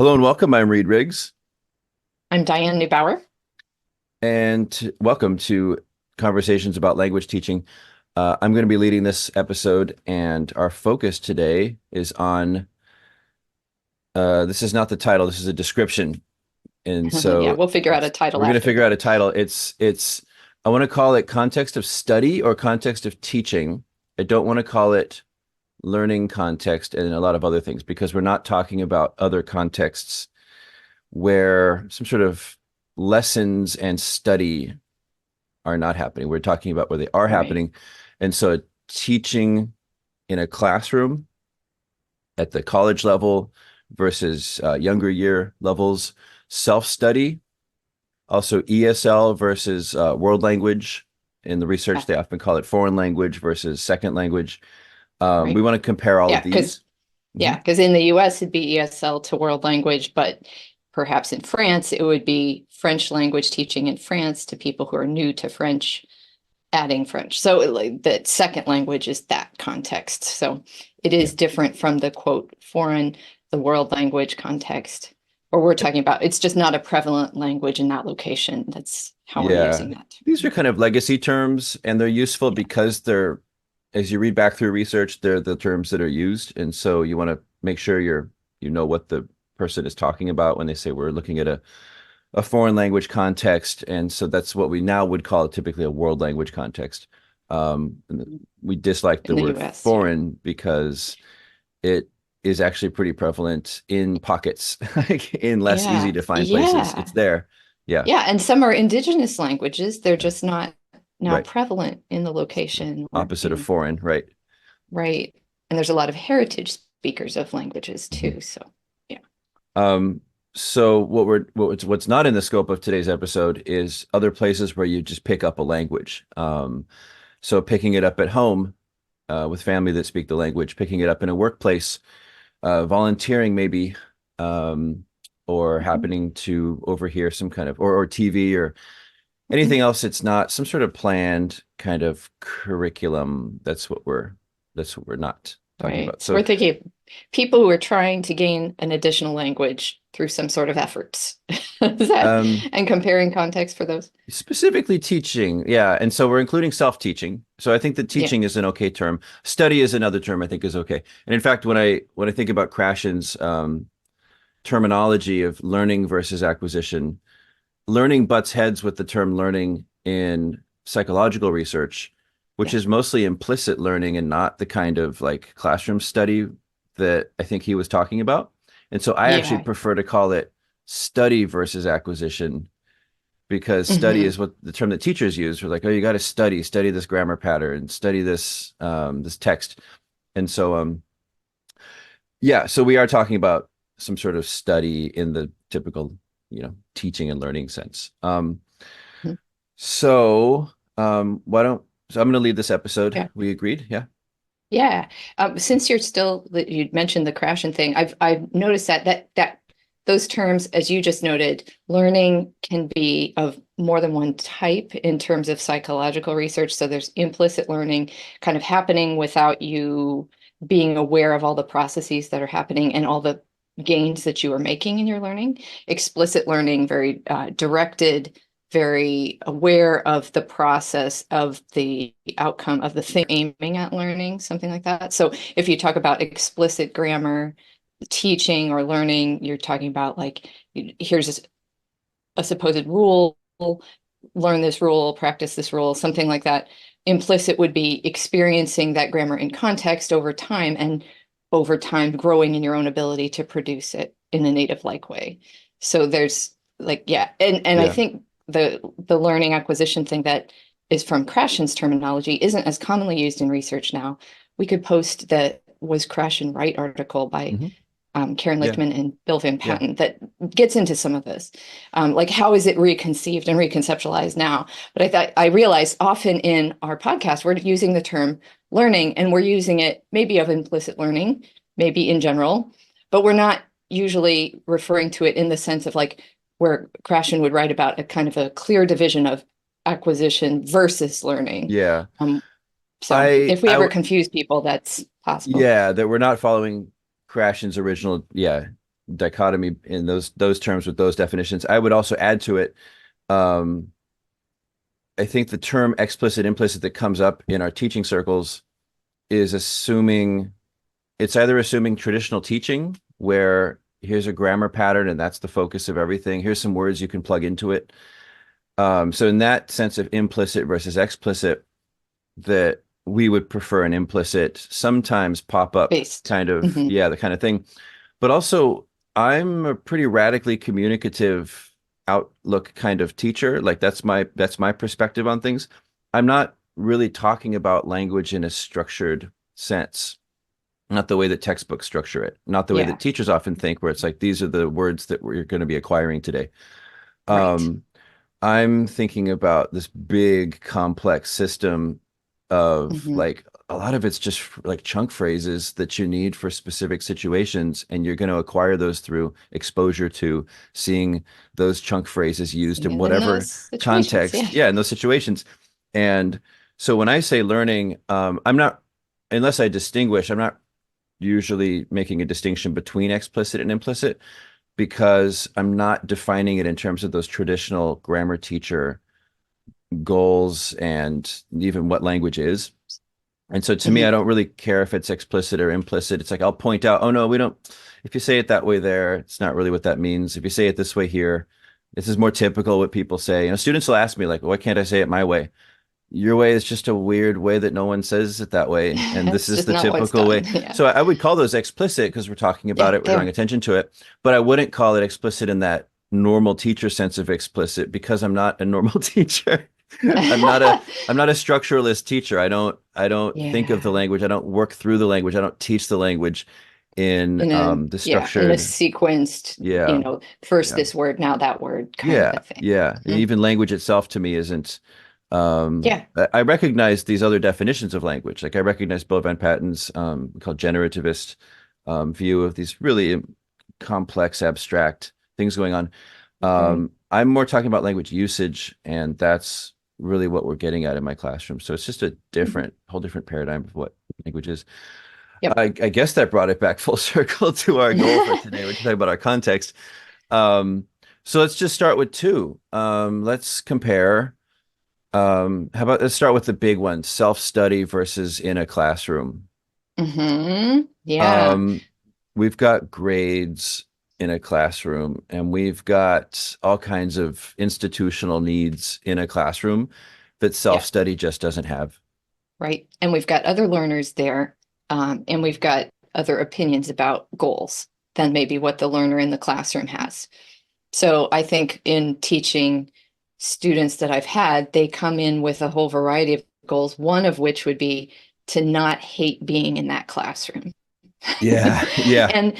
Hello and welcome. I'm Reed Riggs, I'm Diane Neubauer. and welcome to Conversations about Language Teaching. I'm going to be leading this episode, and our focus today is on this is not the title, this is a description. And Yeah, so we'll figure out a title we're going to after figure out that. a title. I want to call it context of study or context of teaching. I don't want to call it learning context and a lot of other things because we're not talking about other contexts where some sort of lessons and study are not happening. We're talking about where they are Right. happening. And so teaching in a classroom at the college level versus younger year levels, self-study, also ESL versus world language. In the research, Yeah, they often call it foreign language versus second language. We right. want to compare all of Yeah, because these. yeah, Mhm. because in the US it'd be ESL to world language, but perhaps in France it would be French language teaching in France to people who are new to French, adding French. So like the second language is that context. So it Yeah. is different from the quote foreign, the world language context. Or we're talking about it's just not a prevalent language in that location. That's how we're Yeah. using that. These are kind of legacy terms, and they're useful Yeah. because as you read back through research, they're the terms that are used. And so you want to make sure you know what the person is talking about when they say we're looking at a foreign language context. And so that's what we now would call typically a world language context. And we dislike In the the word US, yeah. foreign because it is actually pretty prevalent in pockets, like in less easy Yeah, to find places. It's yeah, there. Yeah, yeah. And some are indigenous languages. They're yeah, just not now right. prevalent in the location or Opposite of foreign, right? right. And there's a lot of heritage speakers of languages Mhm. too. So yeah. Um, so what's not in the scope of today's episode is other places where you just pick up a language. So picking it up at home with family that speak the language, picking it up in a workplace, volunteering maybe, um, or Mhm. happening to overhear some kind of or TV or anything else. It's not some sort of planned kind of curriculum. That's what we're not talking Right. about. So So we're thinking of people who are trying to gain an additional language through some sort of efforts. Is that um, and comparing context for those? specifically teaching, yeah. And so we're including self-teaching. So I think that Yeah. teaching is an okay term. Study is another term I think is okay. And in fact, when I think about Krashen's terminology of learning versus acquisition, learning butts heads with the term learning in psychological research, which Yeah. is mostly implicit learning and not the kind of like classroom study that I think he was talking about. And so I actually Yeah. prefer to call it study versus acquisition because study Hmm. is what the term that teachers use. We're like, oh, you got to study this grammar pattern, study this text. And so yeah, so we are talking about some sort of study in the typical, teaching and learning sense. So why don't so I'm going to lead this episode. Yeah. We agreed, yeah. Yeah. Since you mentioned the crashing thing, I've noticed that those terms, as you just noted, learning can be of more than one type in terms of psychological research. So there's implicit learning kind of happening without you being aware of all the processes that are happening and all the gains that you are making in your learning. Explicit learning, very directed, very aware of the process of the outcome of the thing aiming at learning, something like that. So if you talk about explicit grammar, teaching or learning, you're talking about like, here's a supposed rule, learn this rule, practice this rule, something like that. Implicit would be experiencing that grammar in context over time and over time growing in your own ability to produce it in a native like way. So there's like, yeah. And I Yeah. think the learning acquisition thing that is from Krashen's terminology isn't as commonly used in research now. We could post the Was Krashen Right article by Hmm. Karen Yeah. Lichtman and Bill Van Yeah. Patten that gets into some of this. Like how is it reconceived and reconceptualized now? But I realized often in our podcast, we're using the term learning and we're using it maybe of implicit learning, maybe in general, but we're not usually referring to it in the sense of like where Krashen would write about a kind of a clear division of acquisition versus learning. Yeah. Um, so I if we I ever confuse people, that's possible. Yeah, that we're not following Krashen's original, yeah, dichotomy in those terms with those definitions. I would also add to it. Um, I think the term explicit implicit that comes up in our teaching circles is assuming it's either assuming traditional teaching where here's a grammar pattern and that's the focus of everything. Here's some words you can plug into it. So in that sense of implicit versus explicit, that we would prefer an implicit, sometimes pop up Based. kind of, Hmm. yeah, the kind of thing. But also, I'm a pretty radically communicative outlook kind of teacher. Like that's my perspective on things. I'm not really talking about language in a structured sense, not the way that textbooks structure it, not the way that Yeah, teachers often think, where it's like these are the words that we're going to be acquiring today. right. Um, I'm thinking about this big complex system of Hmm. like a lot of it's just like chunk phrases that you need for specific situations, and you're going to acquire those through exposure to seeing those chunk phrases used in In whatever those situations, context, yeah. yeah, in those situations. And so when I say learning, I'm not, unless I distinguish, I'm not usually making a distinction between explicit and implicit because I'm not defining it in terms of those traditional grammar teacher goals and even what language is. And so to me, I Hmm. don't really care if it's explicit or implicit. It's like I'll point out, oh no, we don't. If you say it that way there, it's not really what that means. If you say it this way here, this is more typical what people say. Students will ask me like, why can't I say it my way? Your way is just a weird way that no one says it that way, and this It's is just the not what's typical way. done. Yeah. So I would call those explicit because we're talking about Yeah, it, we're drawing there. attention to it, but I wouldn't call it explicit in that normal teacher sense of explicit because I'm not a normal teacher. I'm not a I'm not a structuralist teacher. I don't think of the Yeah. language. I don't work through the language. I don't teach the language in the In a structured. sequenced, Yeah, first yeah. this word, now that word kind of Yeah, a thing. yeah. Mhm. Even language itself to me isn't. Yeah. I recognize these other definitions of language. Like I recognize Bill Van Patten's called generativist view of these really complex, abstract things going on. Right. I'm more talking about language usage, and that's really what we're getting at in my classroom. So it's just a Mhm. whole different paradigm of what language is. Yep. I guess that brought it back full circle to our goal for today, which is talking about our context. Um, so let's just start with two. Let's compare. How about let's start with the big one, self-study versus in a classroom. Yeah. Um, we've got grades in a classroom, and we've got all kinds of institutional needs in a classroom that Yeah. self-study just doesn't have. Right. And we've got other learners there, and we've got other opinions about goals than maybe what the learner in the classroom has. So I think in teaching students that I've had, they come in with a whole variety of goals, one of which would be to not hate being in that classroom. Yeah, yeah, and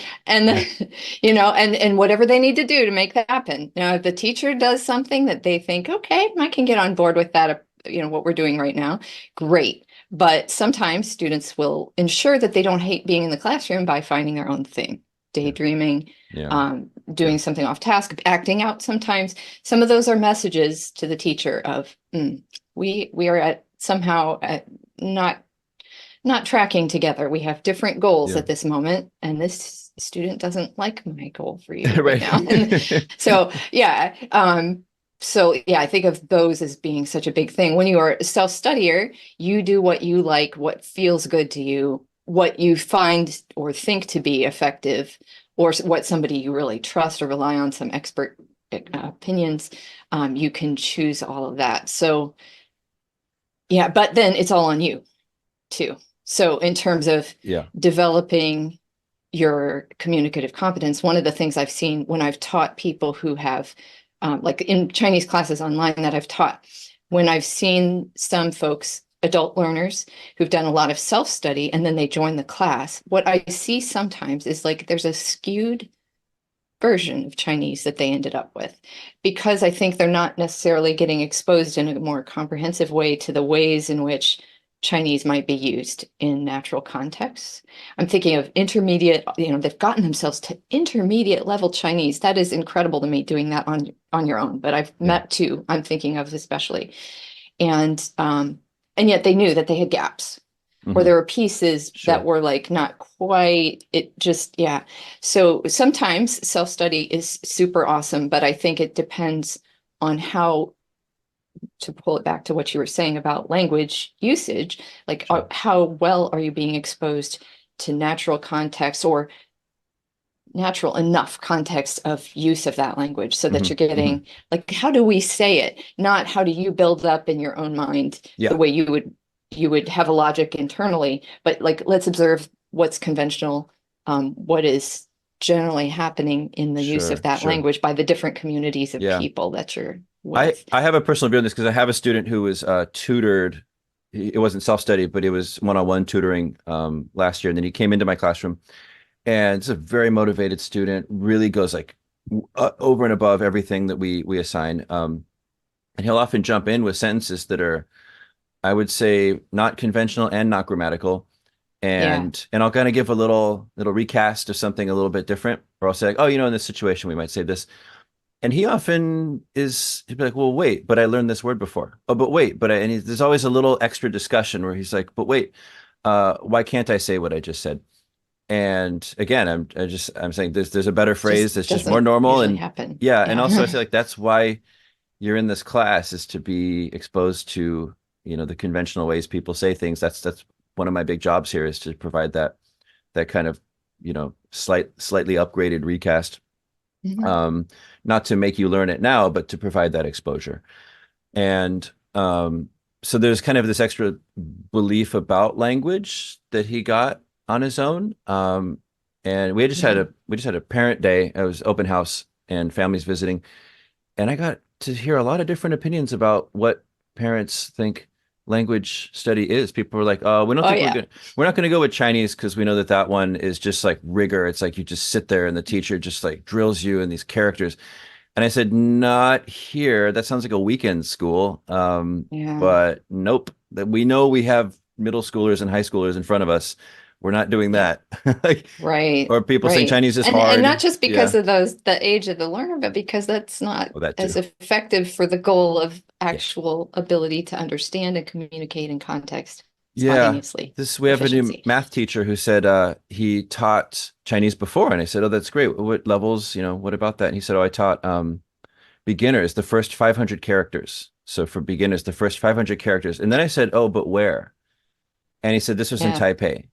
yeah, and whatever they need to do to make that happen. Now, if the teacher does something that they think, okay, I can get on board with that, what we're doing right now, great. But sometimes students will ensure that they don't hate being in the classroom by finding their own thing, yeah, daydreaming, yeah, yeah, doing something off task, acting out sometimes. Some of those are messages to the teacher of, we are at somehow at not tracking together. We have different goals yeah. at this moment, and this student doesn't like my goal for you right Right. now. And so, yeah. I think of those as being such a big thing. When you are a self-studier, you do what you like, what feels good to you, what you find or think to be effective, or what somebody you really trust or rely on, some expert opinions. You can choose all of that. So, yeah, but then it's all on you too. So, in terms of Yeah, developing your communicative competence, one of the things I've seen when I've taught people who have, like in Chinese classes online that I've taught, when I've seen some folks, adult learners, who've done a lot of self study and then they join the class, what I see sometimes is like there's a skewed version of Chinese that they ended up with, because I think they're not necessarily getting exposed in a more comprehensive way to the ways in which Chinese might be used in natural contexts. I'm thinking of intermediate, they've gotten themselves to intermediate level Chinese. That is incredible to me, doing that on your own. But I've yeah, met two I'm thinking of especially. And yet they knew that they had gaps. or Hmm. there were pieces that Sure. were like not quite, it just, yeah. So sometimes self-study is super awesome, but I think it depends on how, to pull it back to what you were saying about language usage, like Sure. how well are you being exposed to natural context or natural enough context of use of that language so that Hmm. you're Hmm. getting, like, how do we say it, not how do you build up in your own mind the Yeah. way you would have a logic internally, but like let's observe what's conventional, what is generally happening in the use of Sure. that Sure. language by the different communities of Yeah. people that you're I with. I have a personal view on this because I have a student who was tutored. It wasn't self-study, but it was one-on-one tutoring last year. And then he came into my classroom, and it's a very motivated student, really goes like over and above everything that we assign. And he'll often jump in with sentences that are, I would say, not conventional and not grammatical. Yeah. And I'll kind of give a little recast of something a little bit different, or I'll say, like, oh, in this situation we might say this. And he often he'd be like, well, wait, but I learned this word before. Oh, but wait, there's always a little extra discussion where he's like, but wait, why can't I say what I just said? And again, I'm saying there's a better phrase Just that's just more doesn't normal. usually And happen. yeah, and also I Yeah. say like that's why you're in this class, is to be exposed to, the conventional ways people say things. That's one of my big jobs here, is to provide that kind of, slightly upgraded recast. Mhm. Um, Not to make you learn it now, but to provide that exposure. And so there's kind of this extra belief about language that he got on his own. And Yeah. we just had a parent day. It was open house and families visiting, and I got to hear a lot of different opinions about what parents think language study is. People were like, "Oh, we don't Oh think yeah. we're not going to go with Chinese because we know that one is just like rigor. It's like you just sit there and the teacher just like drills you in these characters." And I said, "Not here. That sounds like a weekend school." Yeah. But nope. That we know we have middle schoolers and high schoolers in front of us. We're not doing Yeah. that. Like, Right, or people saying right. Chinese is And not hard. just because Yeah. of the age of the learner, but because that's not Well, that as too. effective for the goal of Yeah. actual ability to understand and communicate in context Yeah, spontaneously, we have a new efficiency. math teacher who said he taught Chinese before, and I said, "Oh, that's great. What levels? What about that?" And he said, "Oh, I taught beginners the first 500 characters. So for beginners, the first 500 characters." And then I said, "Oh, but where?" And he said, "This was in Yeah. Taipei."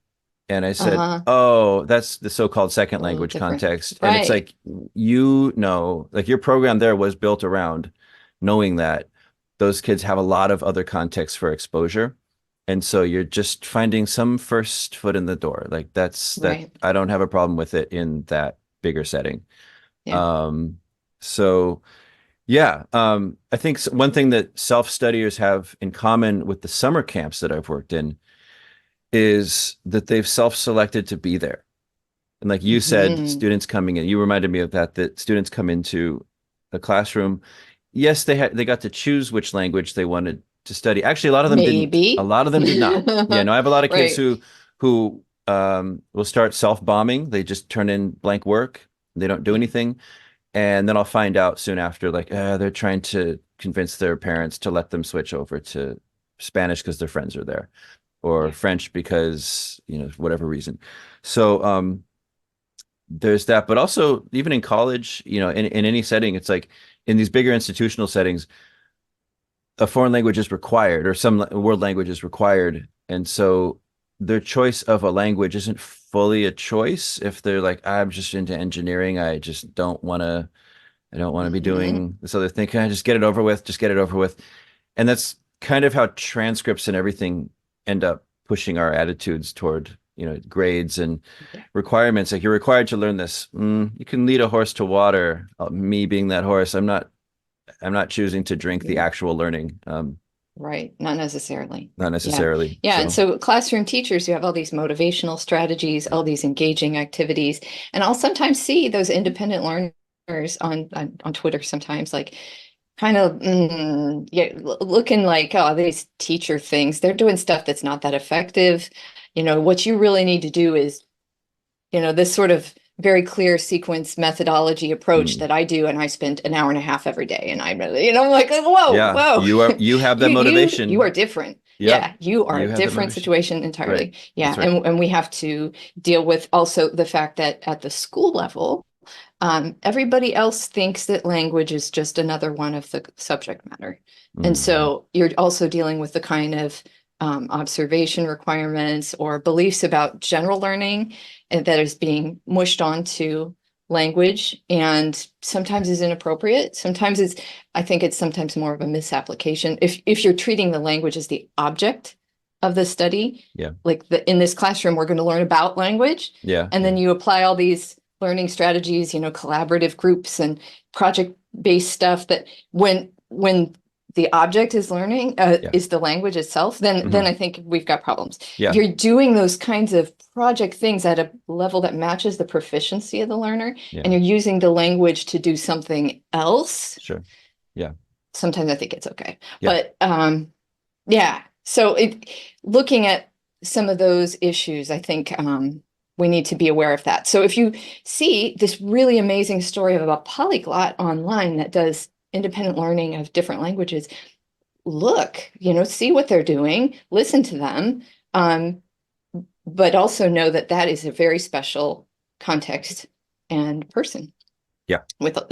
And I said, Uh-huh. "Oh, that's the so-called A second little language different. context." And it's Right. like, like your program there was built around knowing that those kids have a lot of other context for exposure. And so you're just finding some first foot in the door. Like that. Right. I don't have a problem with it in that bigger setting. Yeah. Um, so yeah, I think one thing that self-studiers have in common with the summer camps that I've worked in is that they've self-selected to be there. And like you said, Hmm. students coming in, you reminded me of that students come into the classroom. Yes, they got to choose which language they wanted to study. Actually, a lot of them didn't. A Maybe. lot of them did not. Yeah, no, I have a lot of kids Right. who will start self-bombing. They just turn in blank work. They don't do Yeah. anything. And then I'll find out soon after, like, they're trying to convince their parents to let them switch over to Spanish because their friends are there, or Yeah. French because, whatever reason. So, there's that, but also even in college, in any setting, it's like in these bigger institutional settings, a foreign language is required, or some world language is required. And so their choice of a language isn't fully a choice. If they're like, I'm just into engineering, I don't want to be Hmm. doing this other thing. Can I just get it over with? Just get it over with. And that's kind of how transcripts and everything end up pushing our attitudes toward, grades and Yeah. requirements. Like, you're required to learn this. You can lead a horse to water. Me being that horse, I'm not choosing to drink the Yeah. actual learning. Right. Not necessarily. Not Yeah. necessarily. Yeah. And So so classroom teachers, you have all these motivational strategies, all these engaging activities. And I'll sometimes see those independent learners on Twitter sometimes, like kind of yeah, looking like, oh, these teacher things, they're doing stuff that's not that effective. What you really need to do is, this sort of very clear sequence methodology approach mm, that I do, and I spend an hour and a half every day, and I really, I'm like, whoa, yeah, whoa, you have that you are motivation. different. Yep. Yeah, you are You a have that different membership. situation Right. entirely. Yeah, That's right. and we have to deal with also the fact that at the school level, everybody else thinks that language is just another one of the subject matter. And Mhm. so you're also dealing with the kind of observation requirements or beliefs about general learning and that is being mushed onto language and sometimes is inappropriate. Sometimes I think it's sometimes more of a misapplication. If you're treating the language as the object of the study, Yeah. like in this classroom, we're going to learn about language, Yeah. and Yeah. then you apply all these learning strategies, collaborative groups and project-based stuff that when the object is learning Yeah. is the language itself, then Hmm. I think we've got problems. If Yeah. you're doing those kinds of project things at a level that matches the proficiency of the learner, Yeah. and you're using the language to do something else, Sure. Yeah. sometimes I think it's okay. Yeah. But yeah, so looking at some of those issues, I think we need to be aware of that. So if you see this really amazing story of a polyglot online that does independent learning of different languages, look, see what they're doing, listen to them, um, but also know that that is a very special context and person Yeah.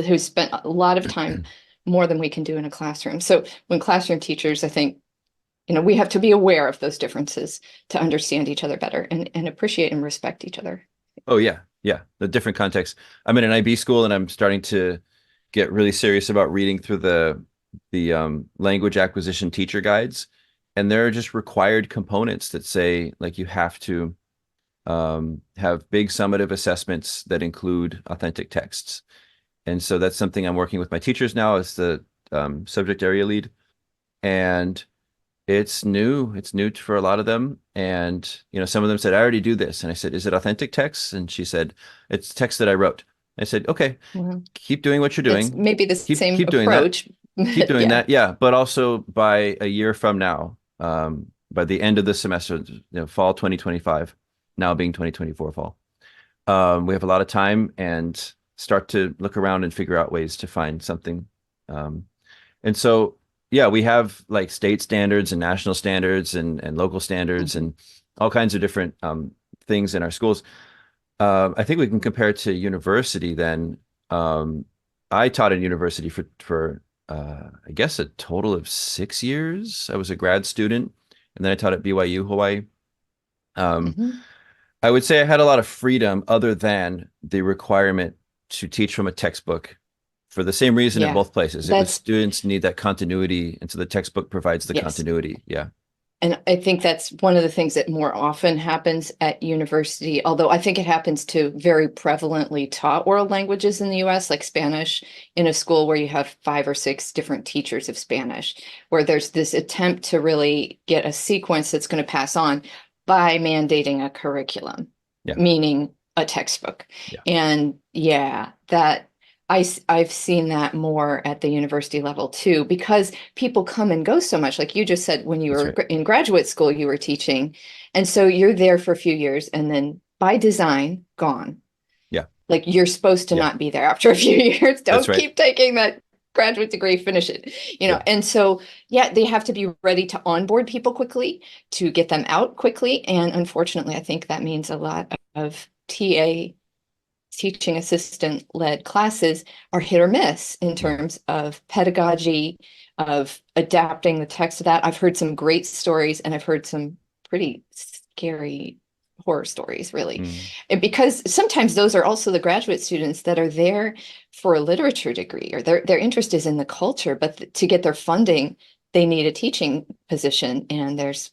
who spent a lot of time more than we can do in a classroom. So when classroom teachers, I think, we have to be aware of those differences to understand each other better and appreciate and respect each other. Oh yeah. Yeah. The different contexts. I'm in an IB school and I'm starting to get really serious about reading through the language acquisition teacher guides. And there are just required components that say like you have to have big summative assessments that include authentic texts. And so that's something I'm working with my teachers now as the subject area lead. And it's new. It's new for a lot of them. And, some of them said, I already do this. And I said, is it authentic text? And she said, it's text that I wrote. I said, okay, Well, keep doing what you're it's doing. maybe the Keep same keep doing that. approach. Keep doing Yeah. that. Yeah. But also by a year from now, by the end of the semester, fall 2025, now being 2024 fall. We have a lot of time and start to look around and figure out ways to find something. And so, yeah, we have like state standards and national standards and local standards Mhm. and all kinds of different things in our schools. I think we can compare it to university then. I taught at university for I guess a total of 6 years. I was a grad student, and then I taught at BYU, Hawaii. Um, Mhm. I would say I had a lot of freedom other than the requirement to teach from a textbook for the same reason at Yeah. both places. It was That's students need that continuity, and so the textbook provides the yes. continuity. Yeah, And I think that's one of the things that more often happens at university, although I think it happens to very prevalently taught world languages in the US, like Spanish, in a school where you have 5 or 6 different teachers of Spanish, where there's this attempt to really get a sequence that's going to pass on by mandating a curriculum, yeah, meaning a textbook. yeah. And yeah, I've seen that more at the university level too, because people come and go so much. Like you just said, when you That's were right. in graduate school, you were teaching. And so you're there for a few years and then by design, gone. Yeah, Like you're supposed to yeah. not be there after a few years. That's Don't right. keep taking that graduate degree, finish it. Yeah, And so, yeah, they have to be ready to onboard people quickly, to get them out quickly. And unfortunately, I think that means a lot of TA teaching assistant led classes are hit or miss in yeah. terms of pedagogy, of adapting the text to that. I've heard some great stories and I've heard some pretty scary horror stories, really. Mm, And because sometimes those are also the graduate students that are there for a literature degree or their interest is in the culture, but to get their funding, they need a teaching position and there's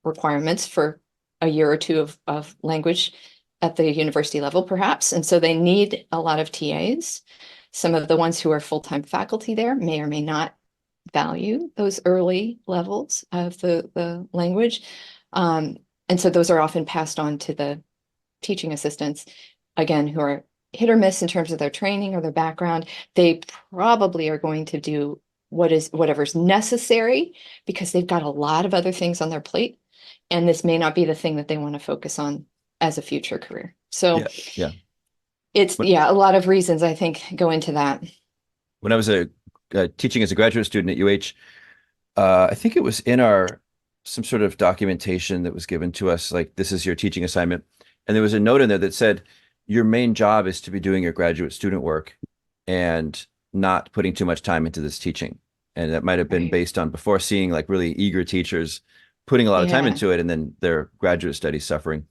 requirements for a year or two of language at the university level, perhaps. And so they need a lot of TAs. Some of the ones who are full-time faculty there may or may not value those early levels of the language. And so those are often passed on to the teaching assistants, again, who are hit or miss in terms of their training or their background. They probably are going to do whatever's necessary because they've got a lot of other things on their plate. And this may not be the thing that they want to focus on as a future career. So yeah, yeah. it's, When yeah, a lot of reasons I think go into that. when I was teaching as a graduate student at UH, I think it was in our some sort of documentation that was given to us, like this is your teaching assignment. And there was a note in there that said, your main job is to be doing your graduate student work and not putting too much time into this teaching. And that might have been Right. based on before seeing like really eager teachers putting a lot of time Yeah. into it and then their graduate studies suffering.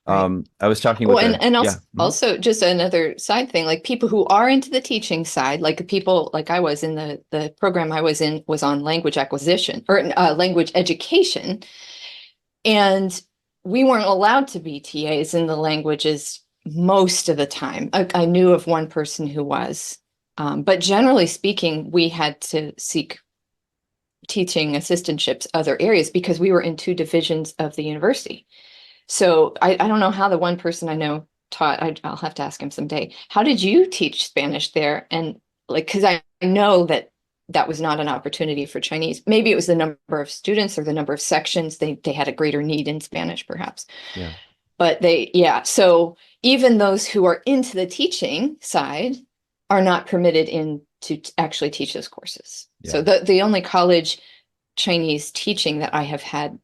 Right. I was talking Well, with a, and yeah. also, Mhm. just another side thing, like people who are into the teaching side, like people like I was in the program I was in was on language acquisition or language education, and we weren't allowed to be TAs in the languages most of the time. I knew of one person who was, but generally speaking, we had to seek teaching assistantships other areas because we were in two divisions of the university. So I don't know how the one person I know taught. I'll have to ask him someday. How did you teach Spanish there? And like, because I know that that was not an opportunity for Chinese. Maybe it was the number of students or the number of sections. They had a greater need in Spanish, perhaps. Yeah. But yeah. So even those who are into the teaching side are not permitted in to actually teach those courses. So Yeah. the only college Chinese teaching that I have had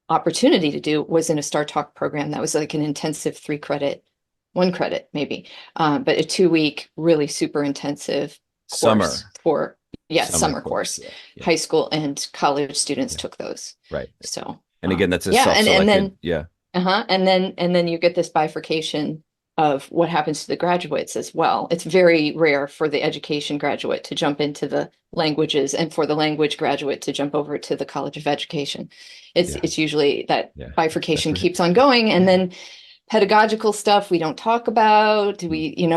opportunity to do was in a Star Talk program that was like an intensive 3 credit, 1 credit maybe, but a 2 week, really super intensive course Summer, for, yes, summer summer course. course. Yeah. Yeah. High school and college students Yeah. took those. Right. So, And again, that's a yeah, and self-selected. then, Yeah. and then you get this bifurcation of what happens to the graduates as well. It's very rare for the education graduate to jump into the languages and for the language graduate to jump over to the College of Education. Yeah. It's usually that Yeah. bifurcation Separate. keeps on going. And then pedagogical stuff we don't talk about. We, it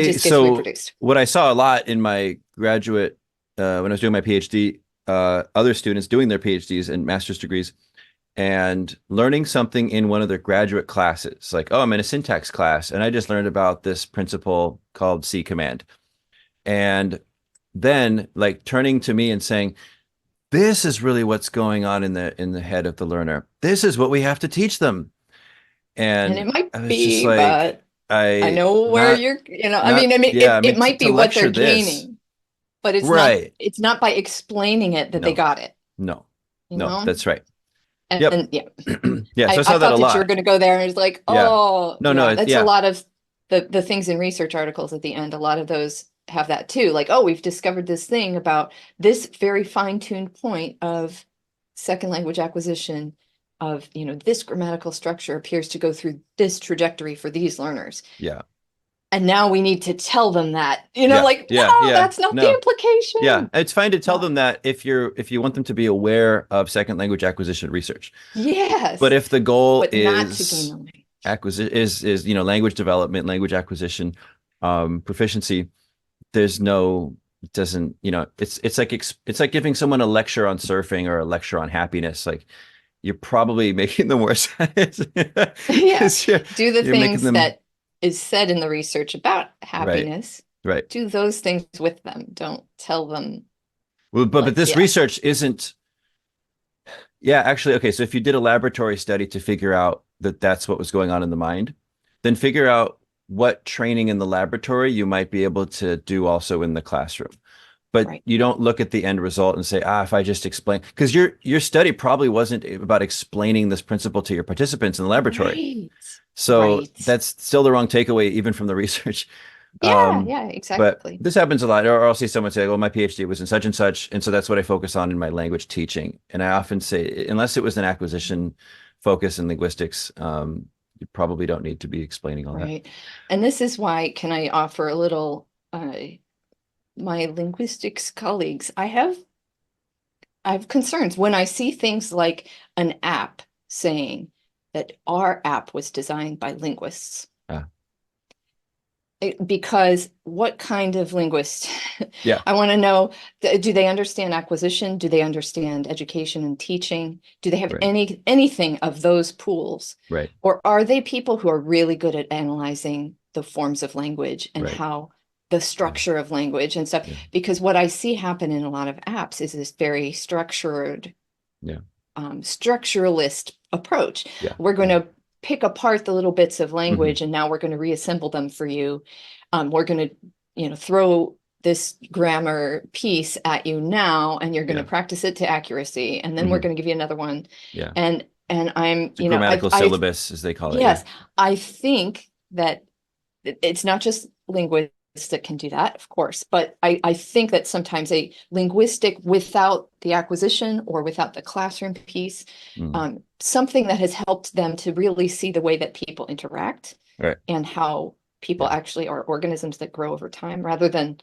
just gets So reproduced. what I saw a lot in my graduate, when I was doing my PhD, other students doing their PhDs and master's degrees and learning something in one of their graduate classes, like, oh, I'm in a syntax class and I just learned about this principle called C command. And then like turning to me and saying, this is really what's going on in the head of the learner. This is what we have to teach them. And it And might I was just be, like, but I I know where not you're, not yeah, I it mean might to be what they're lecture this. gaining, but Right. it's not by explaining it that they No, got it, no, you no, know? that's right. Yep. And yeah, Yeah, so I I saw that a thought that you were lot. going to go there and it's like, Yeah. oh, No, no, yeah, that's a yeah. lot of the things in research articles at the end. A lot of those have that too. Like, oh, we've discovered this thing about this very fine-tuned point of second language acquisition of, this grammatical structure appears to go through this trajectory for these learners. Yeah. And now we need to tell them that, Yeah. like, Yeah. no, Yeah. that's not the No. Yeah. implication. It's fine to tell Yeah. them that if you want them to be aware of second language acquisition research. But Yes, if the goal but not to gain is the language. acquisition is language development, language acquisition, proficiency, there's no it doesn't, it's like giving someone a lecture on surfing or a lecture on happiness. Like you're probably making them worse Yeah. because you're, Do the you're making things them that is said in the research about right, happiness. right. Do those things with them. Don't tell them Well, but like, this yeah, research isn't. Yeah, actually, okay. So if you did a laboratory study to figure out that that's what was going on in the mind, then figure out what training in the laboratory you might be able to do also in the classroom. But right. you don't look at the end result and say, if I just explain, because your study probably wasn't about explaining this principle to your participants in the laboratory. Right. So Right. that's still the wrong takeaway, even from the research. Yeah, Um, yeah, but exactly. this happens a lot. Or I'll see someone say, well, my PhD was in such and so that's what I focus on in my language teaching. And I often say, unless it was an acquisition focus in linguistics, you probably don't need to be explaining all that. Right. And this is why, can I offer a little, my linguistics colleagues, I have concerns when I see things like an app saying that our app was designed by linguists. Ah, Because what kind of linguist? yeah, I want to know, do they understand acquisition? Do they understand education and teaching? Do they have right, anything of those pools? right, Or are they people who are really good at analyzing the forms of language and right. how the Yeah, structure of language and stuff? yeah, Because what I see happen in a lot of apps is this very structured, yeah, structuralist approach. yeah, We're going yeah. to pick apart the little bits of Hmm. language and now we're going to reassemble them for you. We're going to, throw this grammar piece at you now, and you're going to Yeah. practice it to accuracy, and then we're Hmm. going to give you another one. Yeah. And I'm, It's a grammatical syllabus, as they call it. Yeah. yes, I think that it's not just linguists that can do that, of course, but I think that sometimes a linguistic without the acquisition or without the classroom piece, Mm. something that has helped them to really see the way that people interact Right. and how people Yeah. actually are organisms that grow over time rather than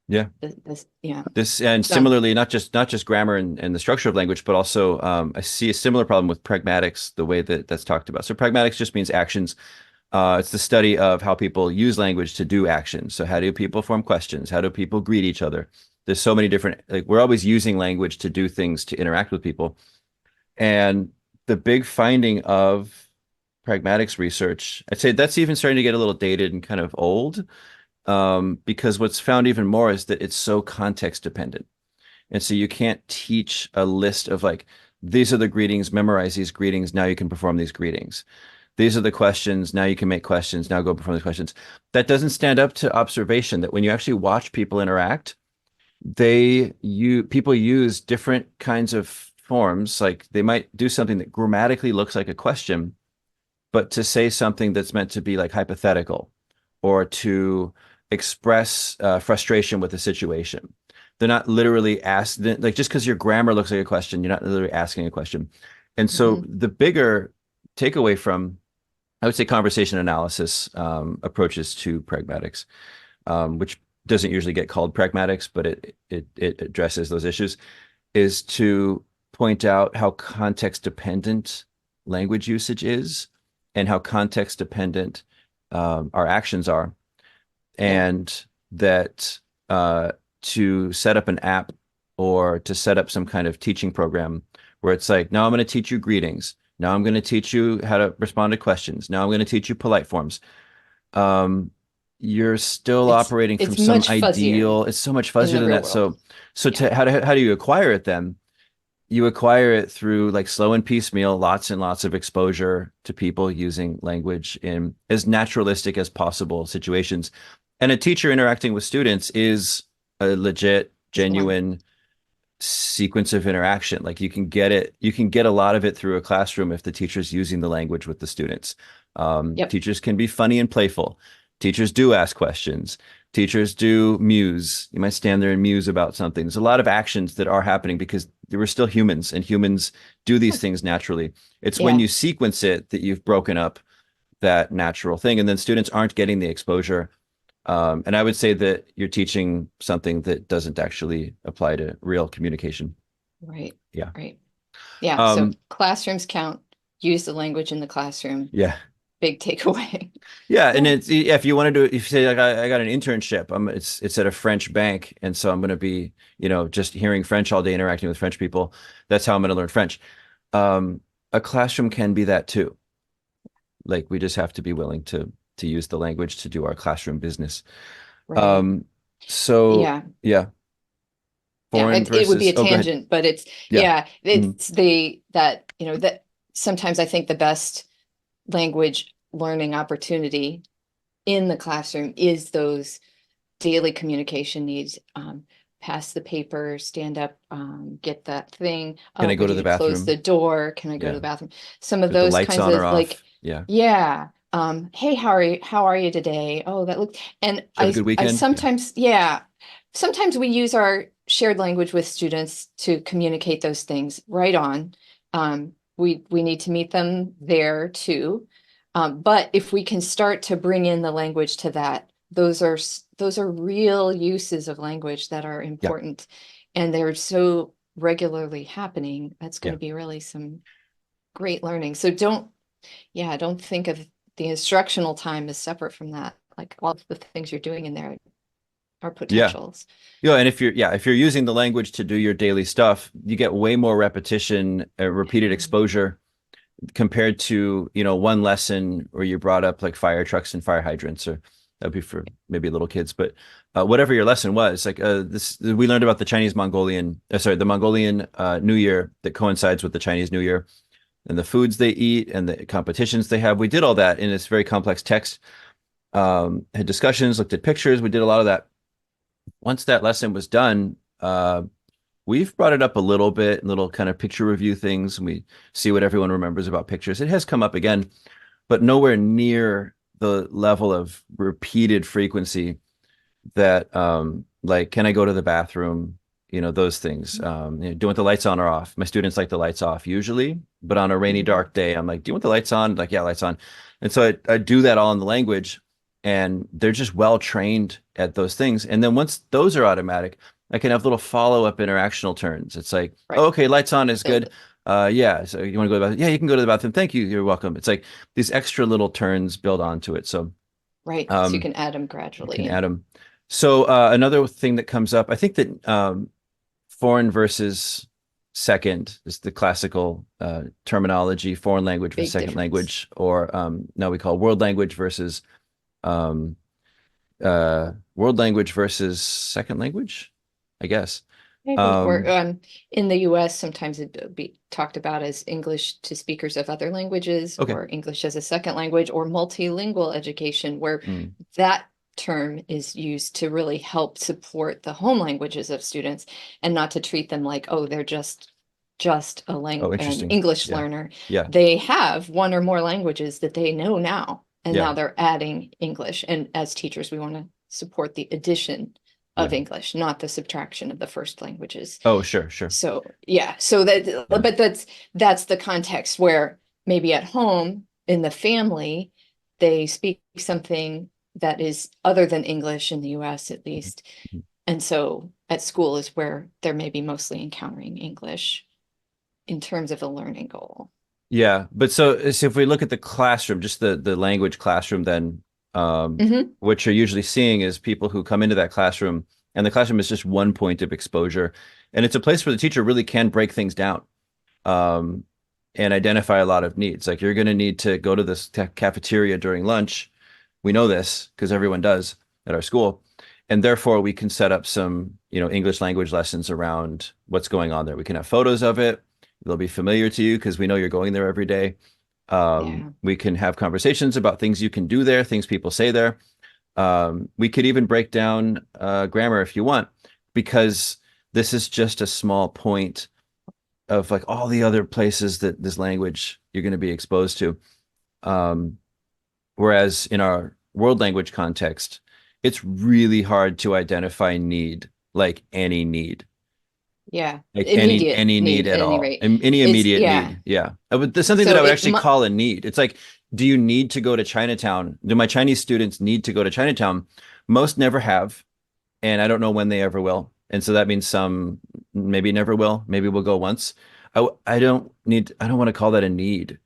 Yeah. this, yeah. This, and So, similarly, not just grammar and the structure of language, but also I see a similar problem with pragmatics, the way that that's talked about. So pragmatics just means actions. It's the study of how people use language to do actions. So how do people form questions? How do people greet each other? There's so many different, like we're always using language to do things, to interact with people. And the big finding of pragmatics research, I'd say that's even starting to get a little dated and kind of old, because what's found even more is that it's so context dependent. And so you can't teach a list of like, these are the greetings, memorize these greetings, now you can perform these greetings. These are the questions, now you can make questions, now go perform these questions. That doesn't stand up to observation, that when you actually watch people interact, people use different kinds of forms. Like they might do something that grammatically looks like a question, but to say something that's meant to be like hypothetical or to express frustration with a situation. They're not literally asked, like just because your grammar looks like a question, you're not literally asking a question. And so mhm, the bigger takeaway from, I would say, conversation analysis approaches to pragmatics, which doesn't usually get called pragmatics, but it addresses those issues, is to point out how context dependent language usage is and how context dependent our actions are. yeah, And that to set up an app or to set up some kind of teaching program where it's like, now I'm going to teach you greetings. Now I'm going to teach you how to respond to questions. Now I'm going to teach you polite forms. Um, you're still operating from it's some much fuzzier ideal. It's so much in fuzzier the than real that. world. So Yeah, how do you acquire it then? You acquire it through like slow and piecemeal, lots and lots of exposure to people using language in as naturalistic as possible situations. And a teacher interacting with students is a legit, it's one. genuine sequence of interaction. Like you can get a lot of it through a classroom if the teacher's using the language with the students. Yep. Teachers can be funny and playful. Teachers do ask questions. Teachers do muse. You might stand there and muse about something. There's a lot of actions that are happening because we're still humans and humans do these things naturally. It's when Yeah, you sequence it that you've broken up that natural thing. And then students aren't getting the exposure, and I would say that you're teaching something that doesn't actually apply to real communication. right, Yeah. right. Yeah, so Um, classrooms count, use the language in the classroom. yeah. Big takeaway. Yeah. And Yeah. it's, if you want to do it, if you say like I got an internship, it's at a French bank. And so I'm going to be, just hearing French all day, interacting with French people. That's how I'm going to learn French. Um, a classroom can be that too. Like we just have to be willing to use the language to do our classroom business. Right. Um, so Yeah. yeah, Yeah, foreign it would be versus, a oh, go ahead. tangent, but it's, Yeah. yeah, Mhm. it's the that, that sometimes I think the best language learning opportunity in the classroom is those daily communication needs. Pass the paper, stand up, get that thing. Can I We go to need the to close the bathroom? door. Can I go to Yeah. the bathroom? Some of Are the those lights kinds on or of like, off? Yeah. yeah. Hey, how are you today? Oh, that looks, and Did you have a good I weekend? Yeah. sometimes, yeah, sometimes we use our shared language with students to communicate those things right on. We need to meet them there too. But if we can start to bring in the language to that, those are real uses of language that are Yeah. important, and they're so regularly happening. That's going Yeah. to be really some great learning. So don't think of the instructional time as separate from that. Like all of the things you're doing in there are Yeah. potentials. Yeah. And if you're using the language to do your daily stuff, you get way more repetition, repeated exposure compared to, one lesson where you brought up like fire trucks and fire hydrants, or that'd be for maybe little kids, but whatever your lesson was, like we learned about the the Mongolian New Year that coincides with the Chinese New Year and the foods they eat and the competitions they have. We did all that in this very complex text, had discussions, looked at pictures. We did a lot of that. once that lesson was done, we've brought it up a little bit, little kind of picture review things, and we see what everyone remembers about pictures. It has come up again, but nowhere near the level of repeated frequency that like, can I go to the bathroom? You know, those things. You know, do you want the lights on or off? My students like the lights off usually, but on a rainy, Mhm. dark day, I'm like, do you want the lights on? Like, yeah, lights on. And so I do that all in the language, and they're just well trained at those things. And then once those are automatic, I can have little follow-up interactional turns. It's like, oh, Right. okay, lights on is Build good. it. Yeah, so you want to go to the bathroom? Yeah, you can go to the bathroom. Thank you. You're welcome. It's like these extra little turns build onto it. So Right. So you um, can add them you gradually can in. add them. So another thing that comes up, I think that foreign versus second is the classical terminology, foreign language versus Big second difference. language, or now we call um, world language versus second language, I guess. Maybe, or Um, in the US, sometimes it be talked about as English to speakers of other languages, okay. or English as a second language, or multilingual education, where Mm. that term is used to really help support the home languages of students, and not to treat them like, oh, they're just Oh, an interesting. English Yeah. learner. Yeah. They have one or more languages that they know now, and Yeah. now they're adding English. And as teachers, we want to support the addition Yeah. of English, not the subtraction of the first languages. Oh, sure, sure. So yeah, so that, Yeah. but that's the context where maybe at home in the family, they speak something that is other than English in the US at least. Mhm. And so at school is where they're maybe mostly encountering English in terms of a learning goal. Yeah, but so if we look at the classroom, just the language classroom, then Hmm. what you're usually seeing is people who come into that classroom, and the classroom is just one point of exposure, and it's a place where the teacher really can break things down, um, and identify a lot of needs. Like, you're going to need to go to this cafeteria during lunch. We know this because everyone does at our school, and therefore we can set up some, English language lessons around what's going on there. We can have photos of it. They'll be familiar to you because we know you're going there every day. Yeah. We can have conversations about things you can do there, things people say there. We could even break down grammar if you want, because this is just a small point of like all the other places that this language you're going to be exposed to. Um, Whereas in our world language context, it's really hard to identify need, like any need, Yeah. like any Immediate any need need at at any all, rate. any It's immediate yeah. need. Yeah, there's something that So I would it actually call a need. It's like, do you need to go to Chinatown? Do my Chinese students need to go to Chinatown? Most never have, and I don't know when they ever will. And so that means some maybe never will. Maybe we'll go once. I don't need. I don't want to call that a need.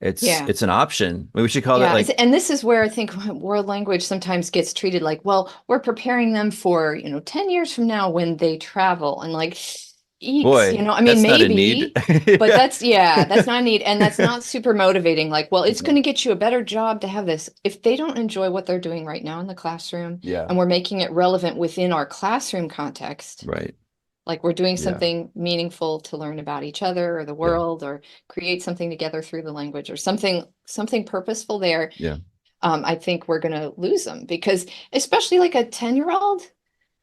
It's yeah. it's an option. We should call that Yeah, like, and this is where I think world language sometimes gets treated like, well, we're preparing them for, 10 years from now when they travel, and like, eeks, boy, I mean, that's not a need. maybe, but Yeah. that's not neat. And that's not super motivating. Like, well, it's going No. to get you a better job to have this. If they don't enjoy what they're doing right now in the classroom, Yeah. and we're making it relevant within our classroom context, Right. like we're doing Yeah. something meaningful to learn about each other or the Yeah. world, or create something together through the language, or something purposeful there. Yeah. I think we're going to lose them, because especially like a 10-year-old,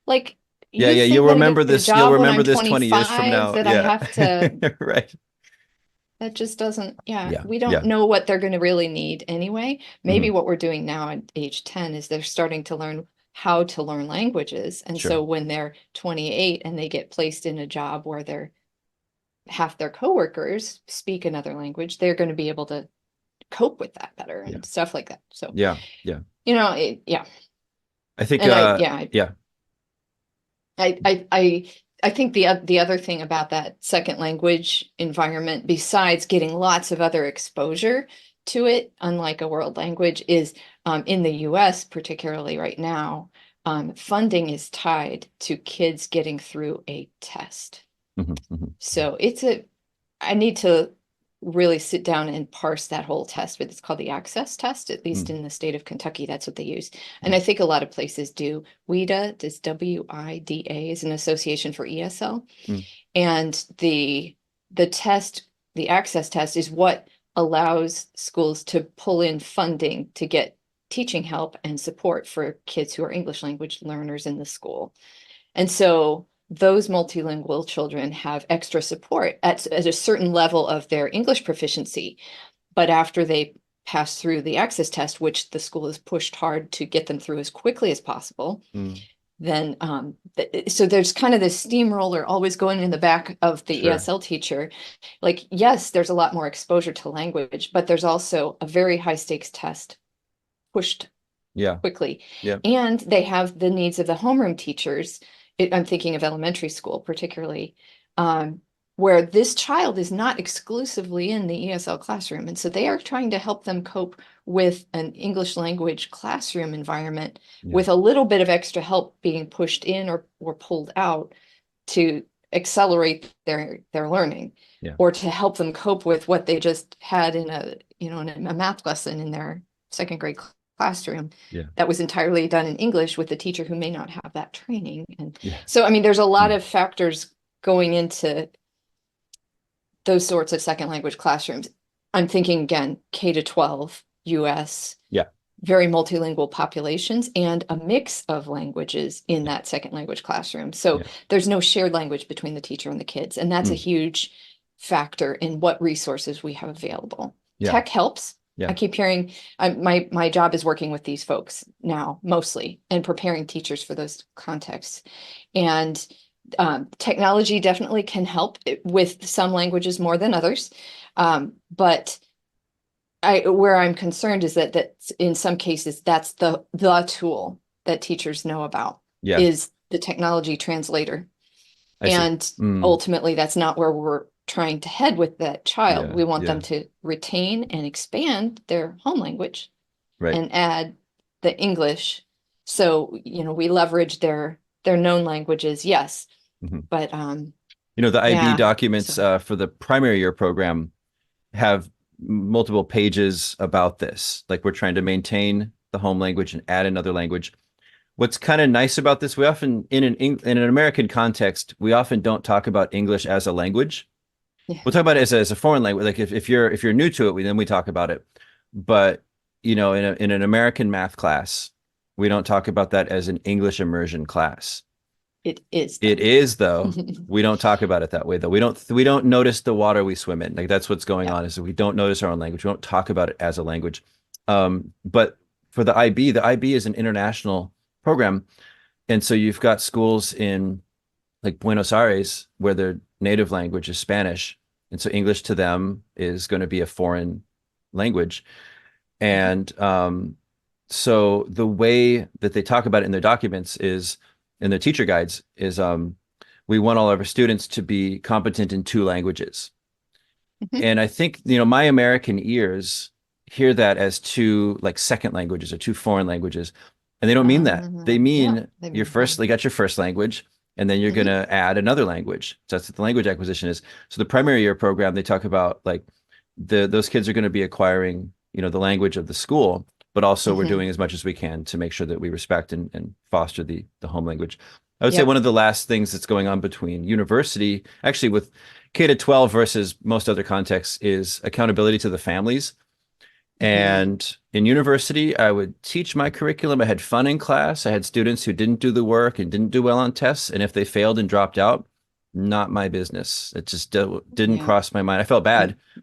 like, Yeah. you Yeah. think You'll when I get remember a this. You'll job when remember I'm this 20 years from 25 now. that I Yeah. have to, Right. that just doesn't, yeah, Yeah. we don't Yeah. know what they're going to really need anyway. Maybe Hmm. what we're doing now at age 10 is they're starting to learn how to learn languages. And Sure. so when they're 28 and they get placed in a job where they're half their coworkers speak another language, they're going to be able to cope with that better Yeah. and stuff like that. So, Yeah. Yeah. yeah. I think, And yeah, yeah. I, I, I, I think the other thing about that second language environment, besides getting lots of other exposure to it, unlike a world language, is in the US, particularly right now, funding is tied to kids getting through a test. Hmm. Hmm. So I need to really sit down and parse that whole test, but it's called the access test, at least in the state of Kentucky. That's what they use. And I think a lot of places do. WIDA, this WIDA, is an association for ESL. Hmm. And the test, the access test, is what allows schools to pull in funding to get teaching help and support for kids who are English language learners in the school. And so those multilingual children have extra support at a certain level of their English proficiency. But after they pass through the access test, which the school has pushed hard to get them through as quickly as possible, Mm, then so there's kind of this steamroller always going in the back of the sure. ESL teacher. Like, yes, there's a lot more exposure to language, but there's also a very high stakes test pushed Yeah. quickly. Yeah. And they have the needs of the homeroom teachers. I'm thinking of elementary school particularly, where this child is not exclusively in the ESL classroom. And so they are trying to help them cope with an English language classroom environment Yeah. with a little bit of extra help being pushed in or pulled out to accelerate their learning, Yeah. or to help them cope with what they just had in a math lesson in their second grade classroom Yeah. that was entirely done in English with the teacher who may not have that training. And Yeah. so, I mean, there's a lot Mm, of factors going into those sorts of second language classrooms. I'm thinking again, K to 12, US, yeah. very multilingual populations and a mix of languages in Yeah. that second language classroom. So Yeah. there's no shared language between the teacher and the kids. And that's a Mm, huge factor in what resources we have available. yeah. Tech helps. I Yeah. keep hearing my job is working with these folks now mostly and preparing teachers for those contexts. And technology definitely can help with some languages more than others. But where I'm concerned is that in some cases that's the tool that teachers know about Yeah. is the technology translator. I see. And Mm, ultimately that's not where we're trying to head with that child. yeah. We want them Yeah. to retain and expand their home language Right. and add the English. So, we leverage their known languages, yes. Mhm. But The IB yeah. documents So for the primary year program have multiple pages about this. Like we're trying to maintain the home language and add another language. What's kind of nice about this, we often in an American context, we often don't talk about English as a language. yeah. We'll talk about it as a foreign language. Like if you're new to it, then we talk about it. But in an American math class, we don't talk about that as an English immersion class. It is It though. is though. We don't talk about it that way though. We don't notice the water we swim in. Like that's what's going Yeah. on is that we don't notice our own language. We don't talk about it as a language. But for the IB is an international program, and so you've got schools in like Buenos Aires where their native language is Spanish, and so English to them is going to be a foreign language. Mhm. And so the way that they talk about it in their documents is in their teacher guides is we want all of our students to be competent in two languages. Mhm. And I think, my American ears hear that as two like second languages or two foreign languages. And they don't mean that. They Yeah, mean they your mean first, one. they got your first language, and then you're going Mhm. to add another language. So that's what the language acquisition is. So the primary year program, they talk about like those kids are going to be acquiring, the language of the school, but also we're Mhm. doing as much as we can to make sure that we respect and foster the home language. I would say Yep. one of the last things that's going on between university, actually with K to 12 versus most other contexts, is accountability to the families. Mhm. And in university, I would teach my curriculum. I had fun in class. I had students who didn't do the work and didn't do well on tests. And if they failed and dropped out, not my business. It just didn't Yeah. cross my mind. I felt bad. Mm,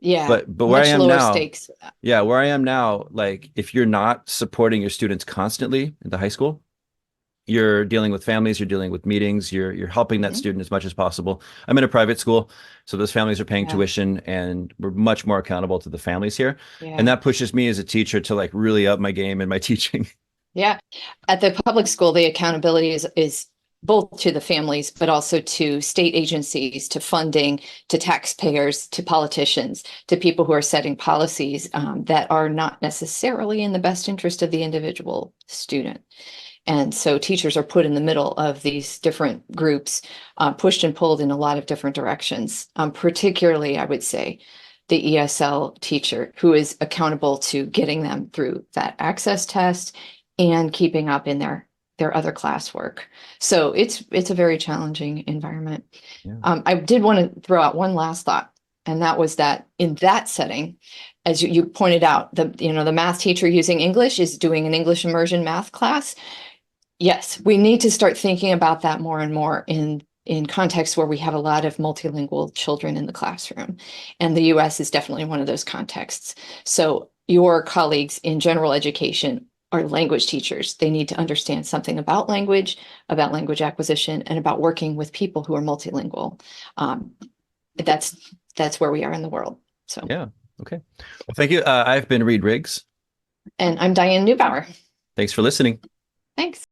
yeah. But where I Much am lower now, stakes. yeah, where I am now, like if you're not supporting your students constantly in the high school, you're dealing with families, you're dealing with meetings, you're helping that Mhm. student as much as possible. I'm in a private school, so those families are paying Yeah. tuition and we're much more accountable to the families here. And Yeah. that pushes me as a teacher to like really up my game in my teaching. Yeah. At the public school, the accountability is both to the families, but also to state agencies, to funding, to taxpayers, to politicians, to people who are setting policies that are not necessarily in the best interest of the individual student. And so teachers are put in the middle of these different groups, pushed and pulled in a lot of different directions. Particularly, I would say, the ESL teacher who is accountable to getting them through that access test and keeping up in their other classwork. So it's a very challenging environment. Yeah. I did want to throw out one last thought, and that was that in that setting, as you pointed out, the math teacher using English is doing an English immersion math class. Yes, we need to start thinking about that more and more in contexts where we have a lot of multilingual children in the classroom. And the US is definitely one of those contexts. So your colleagues in general education are language teachers. They need to understand something about language acquisition, and about working with people who are multilingual. Um, that's where we are in the world. So, Yeah. Okay. Well, thank you. I've been Reed Riggs. and I'm Diane Neubauer. Thanks for listening. Thanks.